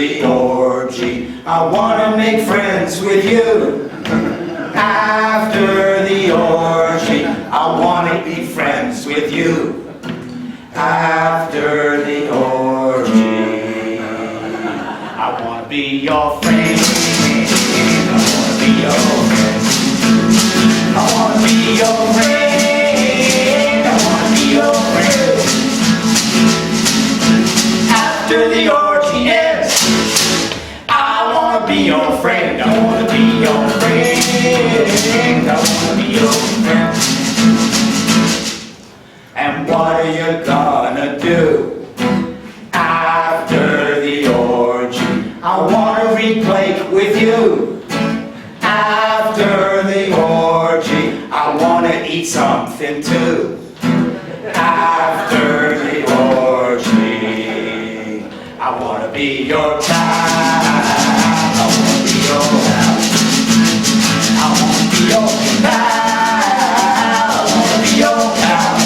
the orgy, I wanna make friends with you. After the orgy, I wanna be friends with you. After the orgy, I wanna be your friend. I wanna be your friend. I wanna be your friend. I wanna be your friend. After the orgy ends, I wanna be your friend. I wanna be your friend. I wanna be your friend. And what are you gonna do after the orgy? I wanna replay with you. After the orgy, I wanna eat something too. After the orgy, I wanna be your child. I wanna be your child. I wanna be your child. I wanna be your child.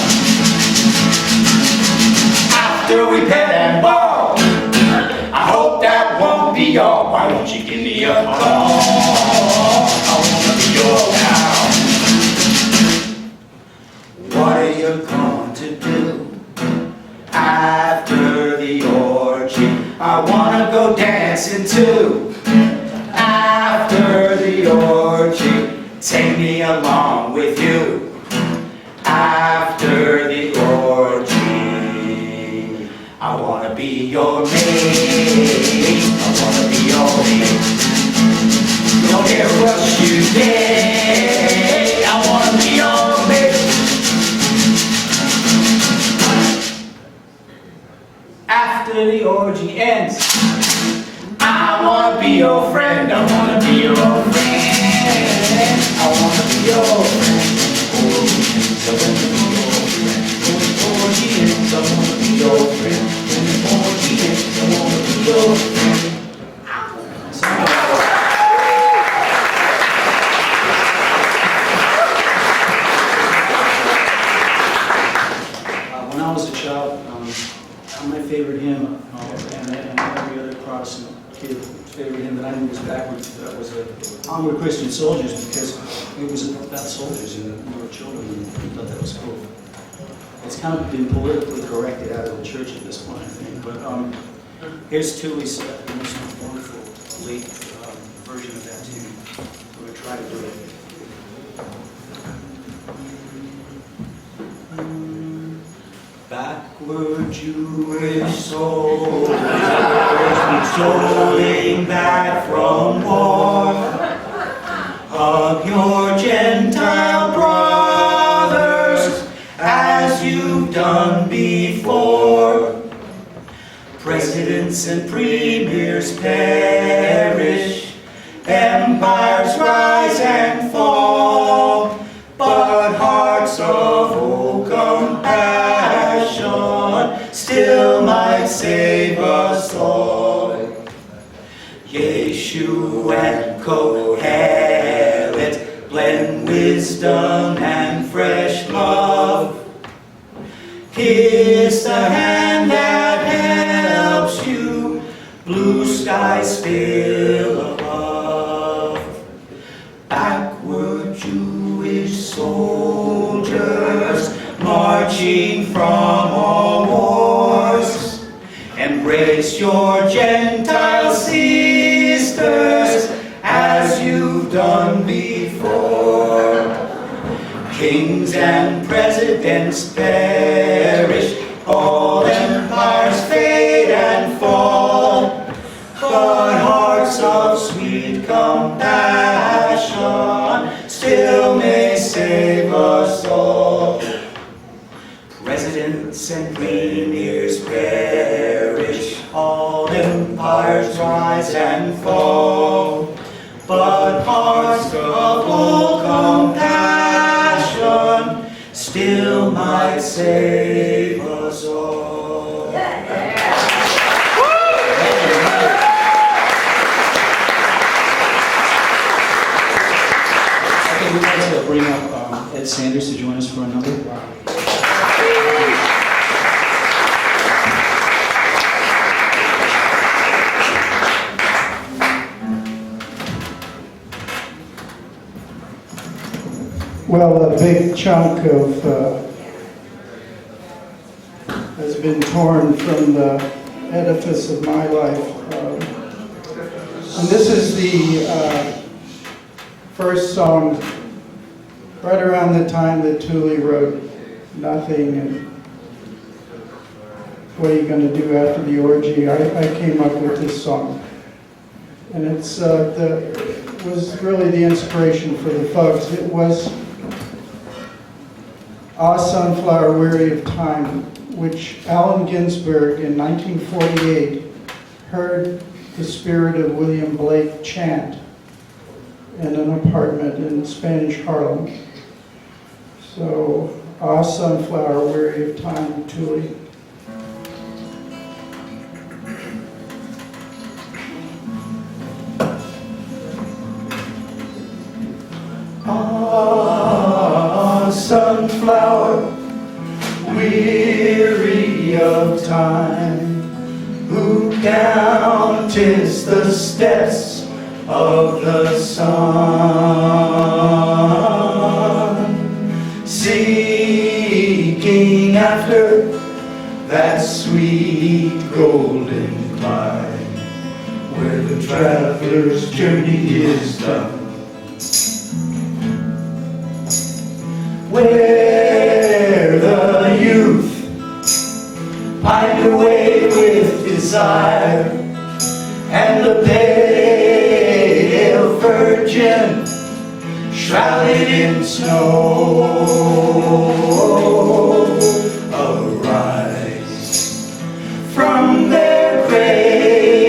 After we pet and ball, I hope that won't be all. Why won't you give me a call? I wanna be your child. What are you going to do after the orgy? I wanna go dancing too. After the orgy, take me along with you. After the orgy, I wanna be your mate. I wanna be your mate. Don't get rush you dead. I wanna be your mate. After the orgy ends, I wanna be your friend. I wanna be your friend. I wanna be your friend. I wanna be your friend. Orgy ends, I wanna be your friend. Orgy ends, I wanna be your friend. When I was a child, my favorite hymn, and every other Protestant kid's favorite hymn that I knew was backwards, was Onward Christian Soldiers, because it was about soldiers and we were children and we thought that was cool. It's kind of been politically corrected out of the church at this point, I think. But here's Tuli's most wonderful late version of that tune. I'm going to try to do it. Backward Jewish soldiers strolling back from war, hug your Gentile brothers as you've done before. Presidents and premiers perish, empires rise and fall, but hearts of old compassion still might save us all. Yeshu and Kohelet blend wisdom and fresh love. Kiss the hand that helps you, blue sky still above. Backward Jewish soldiers marching from all wars, embrace your Gentile sisters as you've done before. Kings and presidents perish, all empires fade and fall, but hearts of sweet compassion still may save us all. Presidents and premiers perish, all empires rise and fall, but hearts of full compassion still might save us all. Okay, we'd like to bring up Ed Sanders to join us for a number. Well, a big chunk of has been torn from the edifice of my life. And this is the first song right around the time that Tuli wrote Nothing and What Are You Gonna Do After the Orgy. I came up with this song. And it's was really the inspiration for the Fugs. It was Ah Sunflower Weary of Time, which Allen Ginsberg in 1948 heard the spirit of William Blake chant in an apartment in Spanish Harlem. So, Ah Sunflower Weary of Time, Tuli. Ah, sunflower, weary of time, who countest the steps of the sun, seeking after that sweet golden climb, where the traveler's journey is done. Where the youth pined away with desire, and the pale virgin shrouded in snow arise from their graves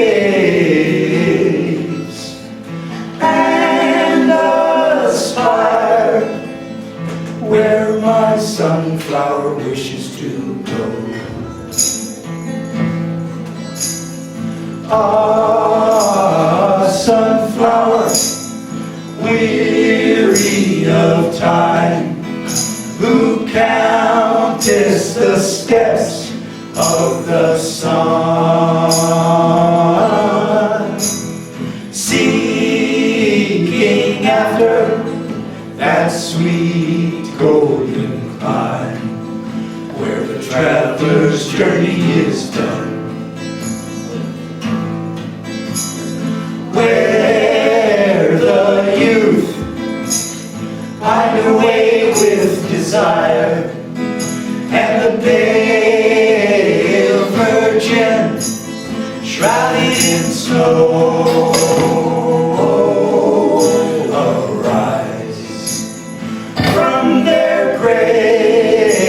and aspire where my sunflower wishes to go. Ah, sunflower, weary of time, who countest the steps of the sun, seeking after that sweet golden climb, where the traveler's journey is done. Where the youth pined away with desire, and the pale virgin shrouded in snow arise from their graves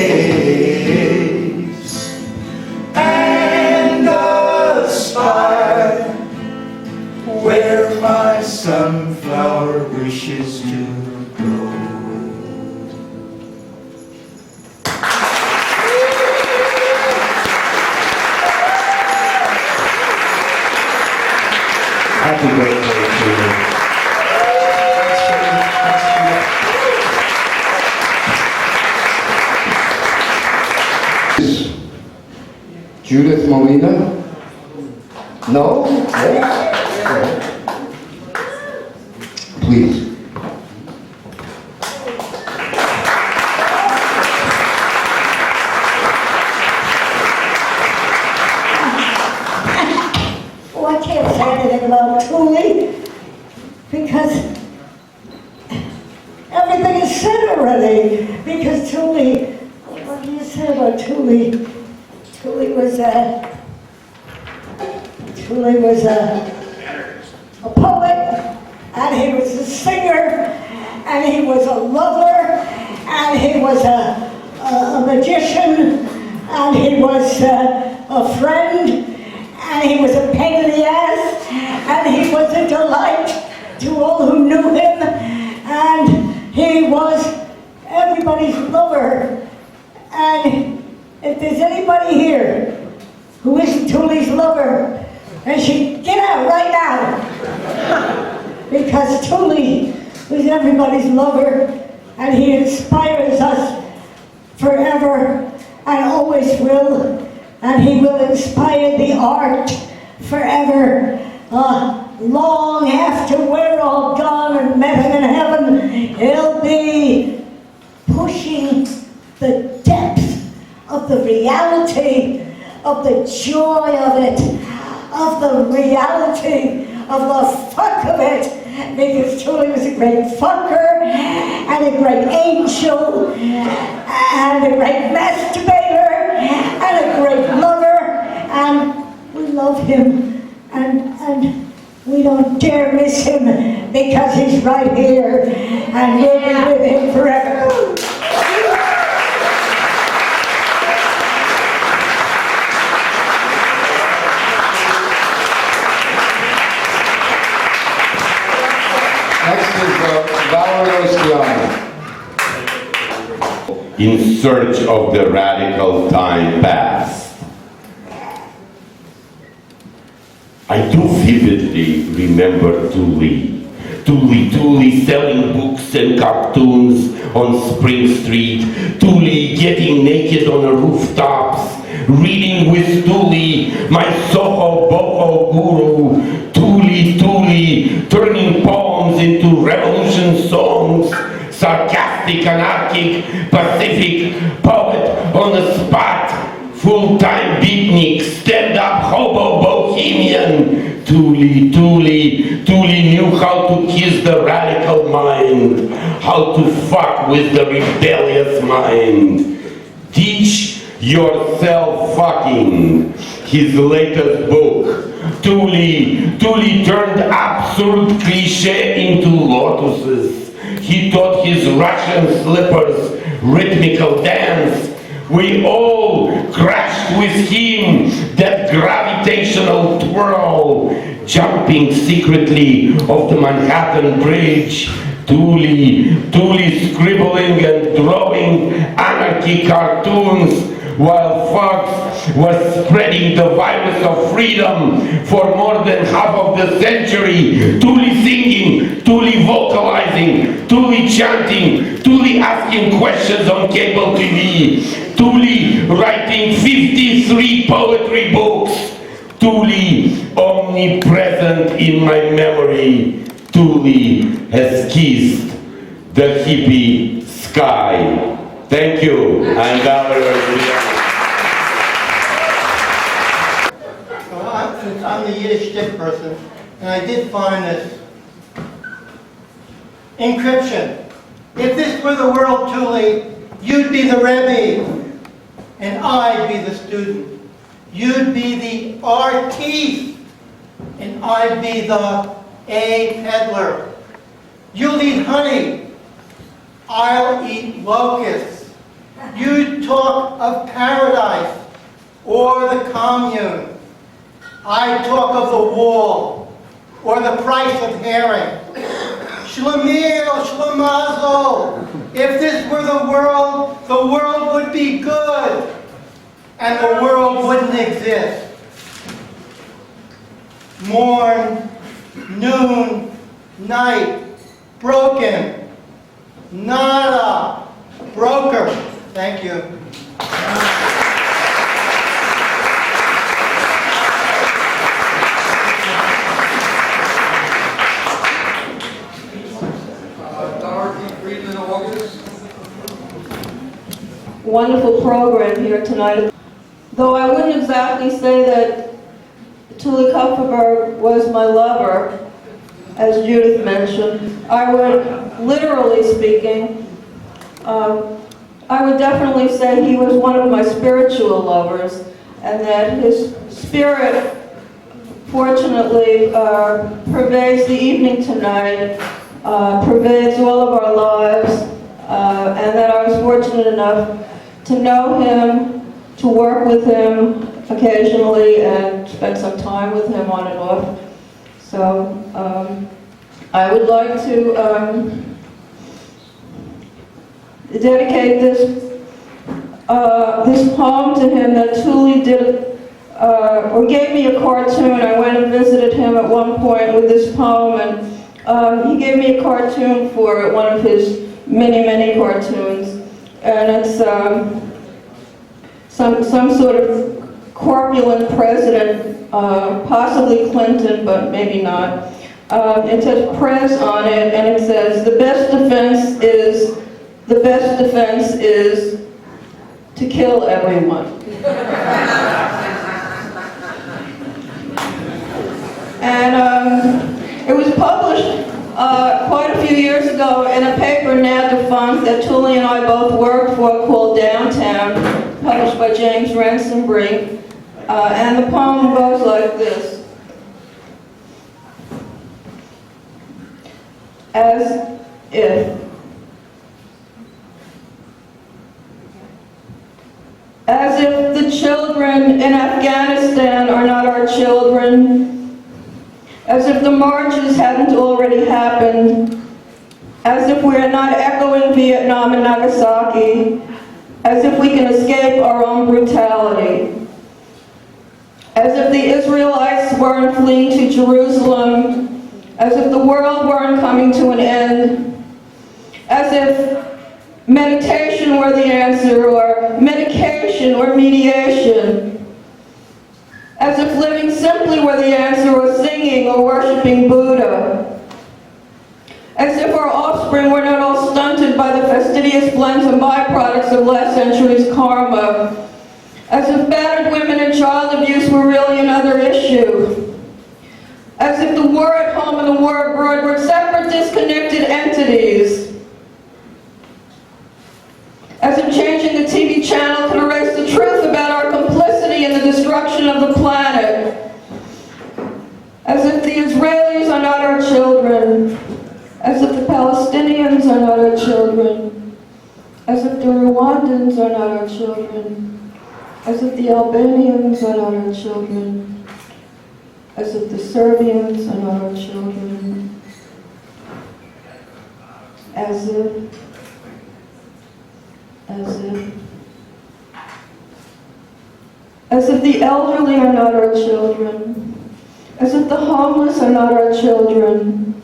and aspire where my sunflower wishes to grow. Happy birthday to you. Judith Malina? No? Yes? Please. Well, I can't say anything about Tuli because everything is said already. Because Tuli, what do you say about Tuli? Tuli was a poet, and he was a singer, and he was a lover, and he was a magician, and he was a friend, and he was a pain in the ass, and he was a delight to all who knew him, and he was everybody's lover. And if there's anybody here who isn't Tuli's lover, they should get out right now. Because Tuli was everybody's lover, and he inspires us forever and always will, and he will inspire the art forever. Long after we're all gone and met him in heaven, he'll be of the reality, of the joy of it, of the reality of the fuck of it, because Tuli was a great fucker, and a great angel, and a great masturbator, and a great lover, and we love him, and we don't dare miss him, because he's right here, and we'll be with him forever. Next is Valery Osteanu. In search of the radical time past. I do vividly remember Tuli selling books and cartoons on Spring Street, Tuli getting naked on the rooftops, reading with Tuli, my Soho Boho guru, Tuli, turning poems into revolution songs, sarcastic, anarchic, Pacific poet on the spot, full-time beatnik, stand-up hobo bohemian. Tuli knew how to kiss the radical mind, how to fuck with the rebellious mind. Teach yourself fucking, his latest book. Tuli turned absurd cliché into lotuses. He taught his Russian slippers rhythmical dance. We all crashed with him that gravitational twirl, jumping secretly off the Manhattan Bridge. Tuli scribbling and drawing anarchy cartoons, while Fugs was spreading the virus of freedom for more than half of the century. Tuli singing, Tuli vocalizing, Tuli chanting, Tuli asking questions on cable TV, Tuli writing 53 poetry books, Tuli omnipresent in my memory. Tuli has kissed the hippie sky. Thank you. I'm Valery Osteanu. Since I'm the Yiddish stick person, and I did find this encryption. If this were the world, Tuli, you'd be the Rebbe, and I'd be the student. You'd be the artiste, and I'd be the peddler. You'll eat honey, I'll eat locusts. You'd talk of paradise or the commune. I'd talk of the wall or the price of herring. Shlemiel, shlemazel. If this were the world would be good, and the world wouldn't exist. Morn, noon, night, broken, nada, broker. Thank you. Dorothy, Friedman, August. Wonderful program here tonight. Though I wouldn't exactly say that Tuli Kupferberg was my lover, as Judith mentioned, I would, literally speaking, I would definitely say he was one of my spiritual lovers, and that his spirit, fortunately, pervades the evening tonight, pervades all of our lives, and that I was fortunate enough to know him, to work with him occasionally, and spend some time with him on and off. So I would like to dedicate this poem to him that Tuli did, or gave me a cartoon. I went and visited him at one point with this poem, and he gave me a cartoon for one of his many cartoons, and it's some sort of corpulent president, possibly Clinton, but maybe not. It says "Prez" on it, and it says, the best defense is to kill everyone. And it was published quite a few years ago in a paper now defunct that Tuli and I both worked for called Downtown, published by James Ransom-Brink. And the poem goes like this. As if. As if the children in Afghanistan are not our children. As if the marches hadn't already happened. As if we are not echoing Vietnam and Nagasaki. As if we can escape our own brutality. As if the Israelites weren't fleeing to Jerusalem. As if the world weren't coming to an end. As if meditation were the answer, or medication, or mediation. As if living simply were the answer, or singing, or worshiping Buddha. As if our offspring were not all stunted by the fastidious blends and byproducts of last century's karma. As if battered women and child abuse were really another issue. As if the war at home and the war abroad were separate, disconnected entities. As if changing the TV channel could erase the truth about our complicity in the destruction of the planet. As if the Israelis are not our children. As if the Palestinians are not our children. As if the Rwandans are not our children. As if the Albanians are not our children. As if the Serbians are not our children. As if. As if the elderly are not our children. As if the homeless are not our children.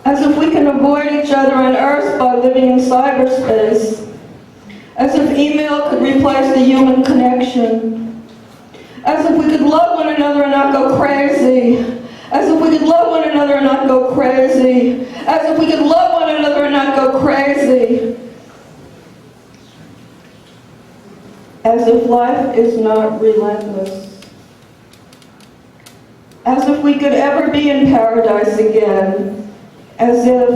As if we can avoid each other on Earth by living in cyberspace. As if email could replace the human connection. As if we could love one another and not go crazy. As if we could love one another and not go crazy. As if we could love one another and not go crazy. As if life is not relentless. As if we could ever be in paradise again. As if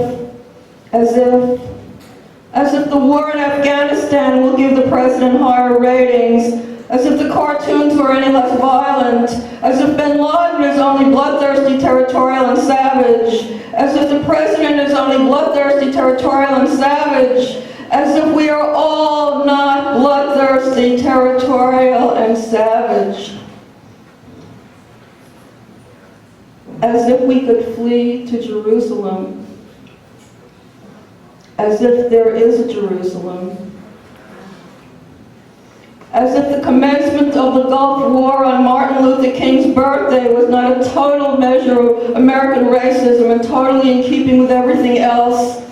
the war in Afghanistan will give the president higher ratings. As if the cartoons were any less violent. As if bin Laden is only bloodthirsty, territorial, and savage. As if the president is only bloodthirsty, territorial, and savage. As if we are all not bloodthirsty, territorial, and savage. As if we could flee to Jerusalem. As if there is a Jerusalem. As if the commencement of the Gulf War on Martin Luther King's birthday was not a total measure of American racism and totally in keeping with everything else.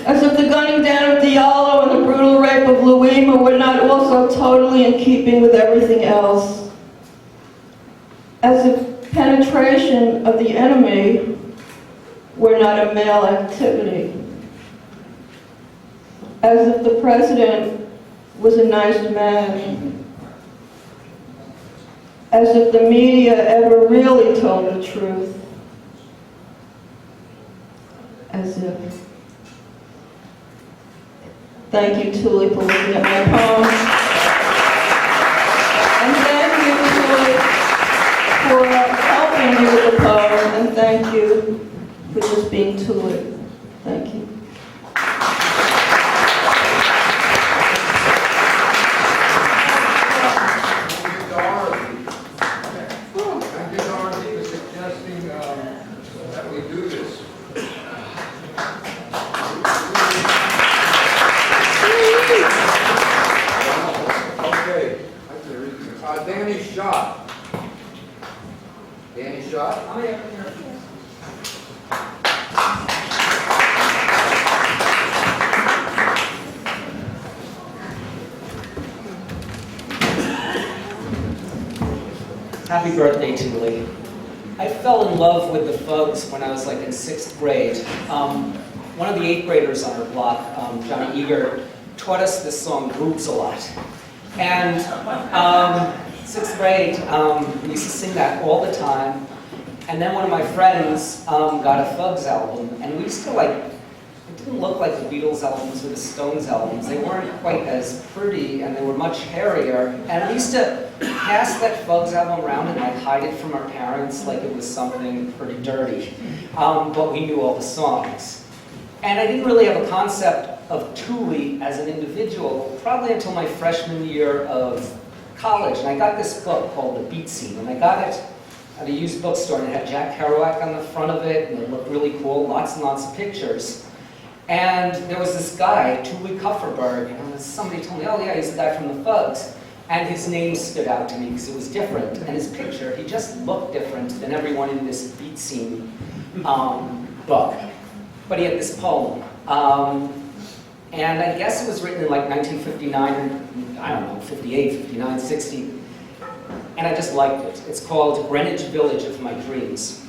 As if the gunning down of Diallo and the brutal rape of Louima were not also totally in keeping with everything else. As if penetration of the enemy were not a male activity. As if the president was a nice man. As if the media ever really told the truth. As if. Thank you, Tuli, for looking at my poem. And thank you, Tuli, for helping me with the poem. And thank you for just being Tuli. Thank you. Thank you, Dorothy, for suggesting that we do this. Okay. Danny Schott. Danny Schott? Happy birthday, Tuli. I fell in love with the Fugs when I was like in 6th grade. One of the 8th graders on our block, Johnny Eager, taught us this song, Groups, a lot. And sixth grade, we used to sing that all the time. And then one of my friends got a Fugs album, and we used to like, it didn't look like the Beatles albums or the Stones albums. They weren't quite as pretty, and they were much hairier. And we used to pass that Fugs album around and like hide it from our parents like it was something pretty dirty. But we knew all the songs. And I didn't really have a concept of Tuli as an individual, probably until my freshman year of college. And I got this book called The Beat Scene, and I got it at a used bookstore, and it had Jack Kerouac on the front of it, and it looked really cool, lots and lots of pictures. And there was this guy, Tuli Kupferberg, and somebody told me, oh yeah, he's the guy from the Fugs. And his name stood out to me because it was different. And his picture, he just looked different than everyone in this Beat Scene book. But he had this poem. And I guess it was written in like 1959, I don't know, 58, 59, 60. And I just liked it. It's called Greenwich Village of My Dreams.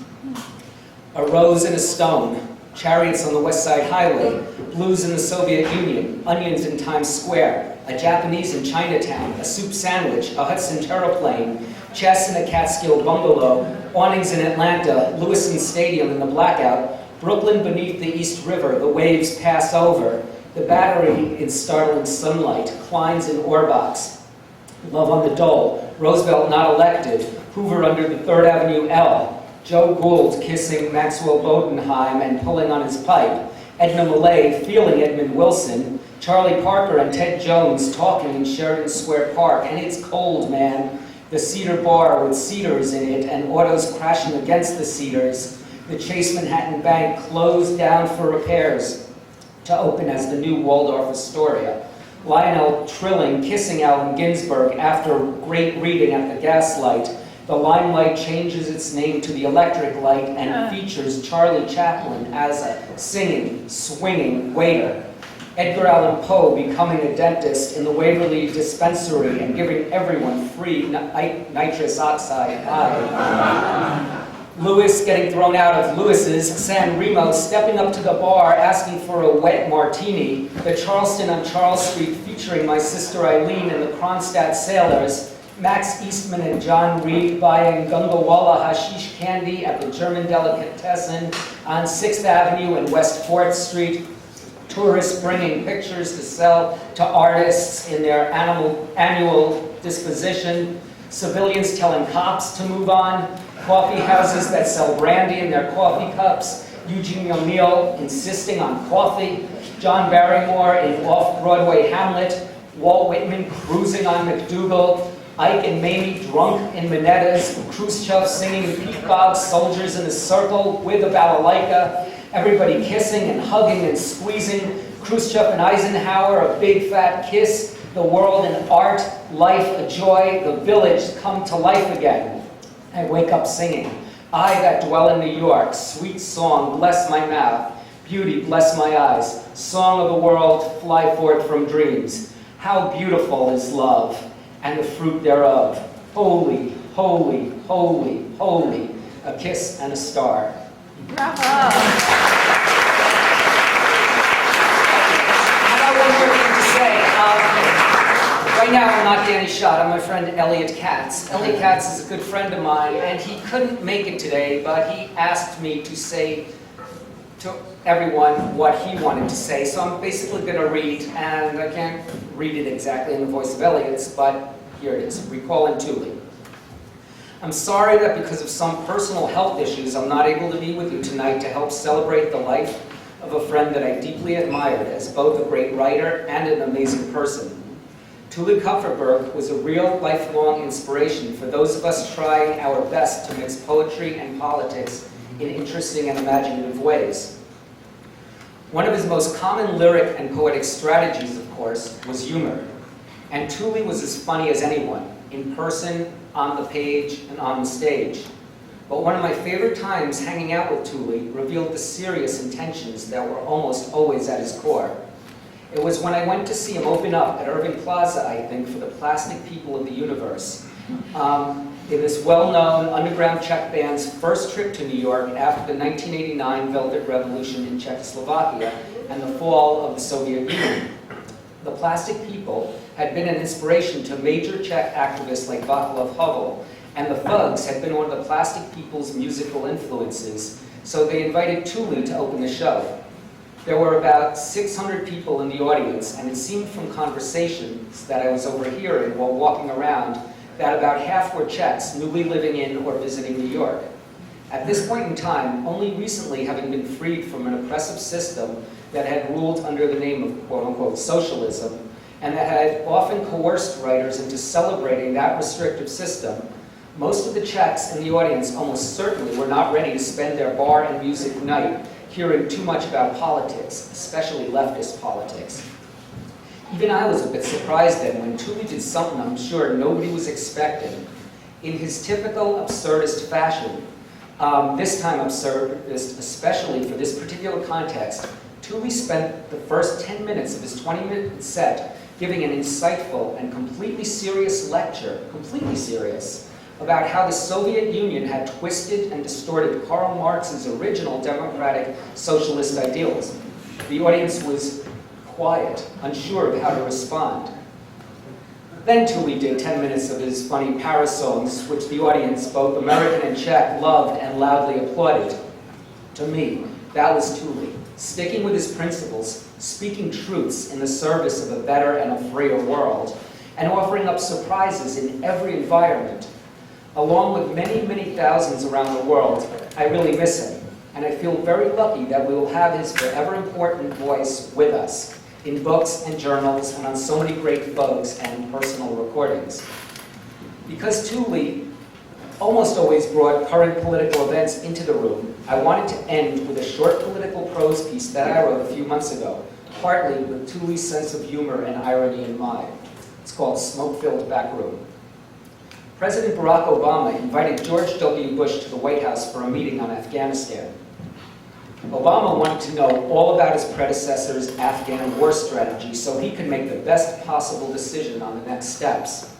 A rose and a stone, chariots on the West Side Highway, blues in the Soviet Union, onions in Times Square, a Japanese in Chinatown, a soup sandwich, a Hudson terraplane, chess in a Catskill bungalow, awnings in Atlanta, Lewiston Stadium in the blackout, Brooklyn beneath the East River, the waves pass over, the Battery in startling sunlight, Klein's in Orbach, Love on the Dole, Roosevelt not elected, Hoover under the 3rd Avenue L, Joe Gould kissing Maxwell Bodenheim and pulling on his pipe, Edna Millay feeling Edmund Wilson, Charlie Parker and Ted Jones talking in Sheridan Square Park, and it's cold, man. The Cedar Bar with cedars in it and autos crashing against the cedars. The Chase Manhattan Bank closed down for repairs to open as the new Waldorf Astoria. Lionel Trilling kissing Allen Ginsberg after great reading at the Gaslight. The Limelight changes its name to the Electric Light and features Charlie Chaplin as a singing, swinging waiter. Edgar Allan Poe becoming a dentist in the Waverly Dispensary and giving everyone free nitrous oxide eye. Lewis getting thrown out of Lewis's, San Remo stepping up to the bar asking for a wet martini, the Charleston on Charles Street featuring My Sister Eileen and the Kronstadt Sailors, Max Eastman and John Reed buying Gungawala hashish candy at the German Delicatessen on 6th Avenue and West 4th Street, tourists bringing pictures to sell to artists in their annual disposition, civilians telling cops to move on, coffee houses that sell brandy in their coffee cups, Eugene O'Neill insisting on coffee, John Barrymore in off-Broadway Hamlet, Walt Whitman cruising on MacDougal, Ike and Mamie drunk in Minettas, Khrushchev singing Peacock, soldiers in a circle with a balalaika, everybody kissing and hugging and squeezing, Khrushchev and Eisenhower, a big fat kiss, the world and art, life a joy, the village come to life again. I wake up singing, I that dwell in New York, sweet song, bless my mouth, beauty, bless my eyes, song of the world, fly forth from dreams. How beautiful is love, and the fruit thereof. Holy, holy, holy, holy, a kiss and a star. Bravo. I got one more thing to say. Right now I'm not Danny Schott, I'm my friend Elliot Katz. Elliot Katz is a good friend of mine, and he couldn't make it today, but he asked me to say to everyone what he wanted to say. So I'm basically going to read, and I can't read it exactly in the voice of Elliot's, but here it is. Recalling Tuli. I'm sorry that because of some personal health issues, I'm not able to be with you tonight to help celebrate the life of a friend that I deeply admired as both a great writer and an amazing person. Tuli Kupferberg was a real lifelong inspiration for those of us trying our best to mix poetry and politics in interesting and imaginative ways. One of his most common lyric and poetic strategies, of course, was humor. And Tuli was as funny as anyone, in person, on the page, and on the stage. But one of my favorite times hanging out with Tuli revealed the serious intentions that were almost always at his core. It was when I went to see him open up at Irving Plaza, I think, for the Plastic People of the Universe. In this well-known underground Czech band's first trip to New York after the 1989 Velvet Revolution in Czechoslovakia and the fall of the Soviet Union. the Plastic People had been an inspiration to major Czech activists like Václav Havel, and the Fugs had been one of the Plastic People's musical influences, so they invited Tuli to open the show. There were about 600 people in the audience, and it seemed from conversations that I was overhearing while walking around that about half were Czechs newly living in or visiting New York. At this point in time, only recently having been freed from an oppressive system that had ruled under the name of quote-unquote socialism, and that had often coerced writers into celebrating that restrictive system, most of the Czechs in the audience almost certainly were not ready to spend their bar and music night hearing too much about politics, especially leftist politics. Even I was a bit surprised then when Tuli did something I'm sure nobody was expecting. In his typical absurdist fashion, this time absurdist, especially for this particular context, Tuli spent the first 10 minutes of his 20-minute set giving an insightful and completely serious lecture, completely serious, about how the Soviet Union had twisted and distorted Karl Marx's original democratic socialist idealism. The audience was quiet, unsure of how to respond. Then Tuli did 10 minutes of his funny Paris songs, which the audience, both American and Czech, loved and loudly applauded. To me, that was Tuli, sticking with his principles, speaking truths in the service of a better and a freer world, and offering up surprises in every environment. Along with many, many thousands around the world, I really miss him, and I feel very lucky that we will have his forever important voice with us in books and journals and on so many great Fugs and personal recordings. Because Tuli almost always brought current political events into the room, I wanted to end with a short political prose piece that I wrote a few months ago, partly with Tuli's sense of humor and irony in mind. It's called Smoke-Filled Back Room. President Barack Obama invited George W. Bush to the White House for a meeting on Afghanistan. Obama wanted to know all about his predecessor's Afghan war strategy so he could make the best possible decision on the next steps.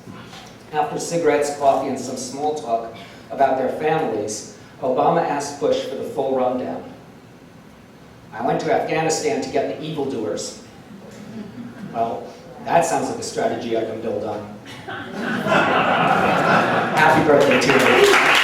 After cigarettes, coffee, and some small talk about their families, Obama asked Bush for the full rundown. I went to Afghanistan to get the evildoers. Well, that sounds like a strategy I can build on. Happy birthday to you.